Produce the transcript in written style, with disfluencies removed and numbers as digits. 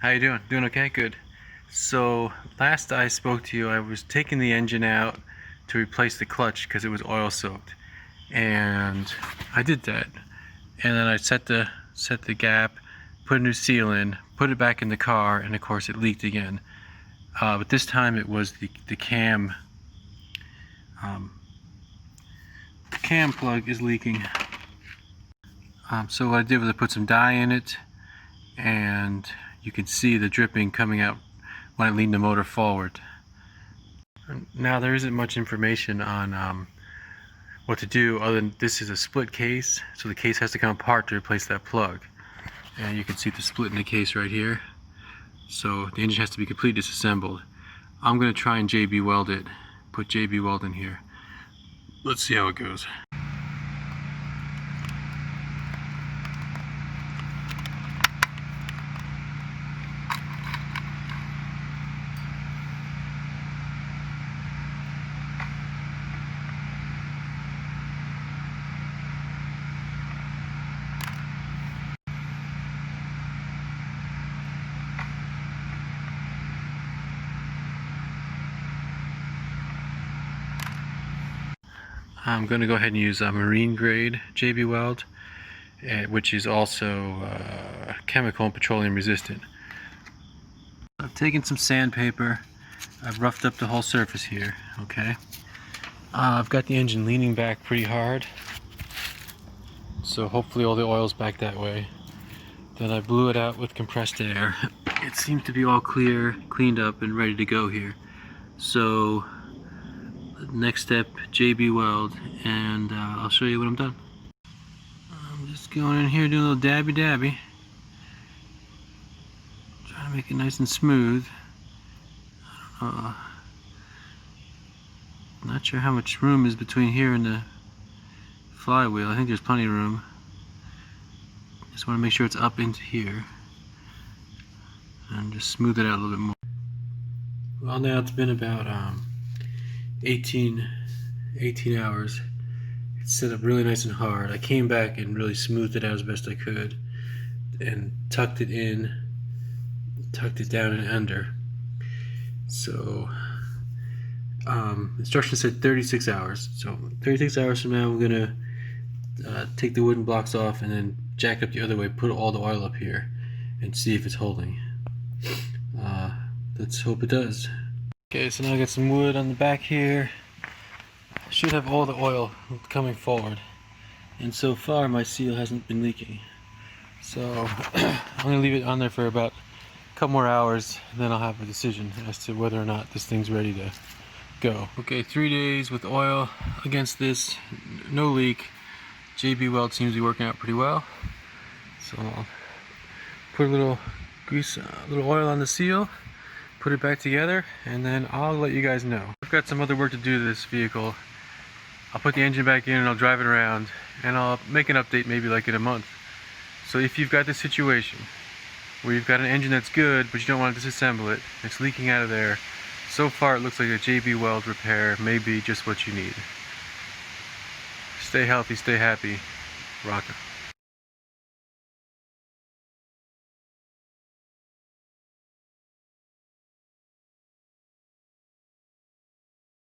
How you doing? Doing okay? Good. So last I spoke to you, I was taking the engine out to replace the clutch because it was oil soaked, and I did that. And then I set the gap, put a new seal in, put it back in the car, and of course it leaked again. But this time it was the cam. The cam plug is leaking. So what I did was I put some dye in it, and you can see the dripping coming out when I lean the motor forward. Now there isn't much information on what to do other than this is a split case, so the case has to come apart to replace that plug. And you can see the split in the case right here. So the engine has to be completely disassembled. I'm going to try and JB Weld it, put JB Weld in here. Let's see how it goes. I'm going to go ahead and use a marine grade JB Weld, which is also chemical and petroleum resistant. I've taken some sandpaper, I've roughed up the whole surface here, okay? I've got the engine leaning back pretty hard, so hopefully all the oil's back that way. Then I blew it out with compressed air. It seems to be all clear, cleaned up, and ready to go here. So next step, JB Weld, and I'll show you when I'm done. I'm just going in here doing a little dabby, trying to make it nice and smooth. Not sure how much room is between here and the flywheel. I think there's plenty of room. Just want to make sure it's up into here and just smooth it out a little bit more. Well, now it's been about 18 hours. It's set up really nice and hard. I came back and really smoothed it out as best I could and tucked it in, tucked it down and under. So instructions said 36 hours. So 36 hours from now I'm gonna take the wooden blocks off and then jack up the other way, put all the oil up here and see if it's holding. Let's hope it does. Okay, so now I got some wood on the back here. Should have all the oil coming forward, and so far my seal hasn't been leaking. So I'm going to leave it on there for about a couple more hours, and then I'll have a decision as to whether or not this thing's ready to go. Okay, 3 days with oil against this, no leak. JB Weld seems to be working out pretty well. So I'll put a little grease, a little oil on the seal, put it back together, and then I'll let you guys know. I've got some other work to do to this vehicle. I'll put the engine back in and I'll drive it around, and I'll make an update maybe like in a month. So if you've got this situation where you've got an engine that's good but you don't want to disassemble it, it's leaking out of there, so far it looks like a JB Weld repair may be just what you need. Stay healthy, stay happy, rock it.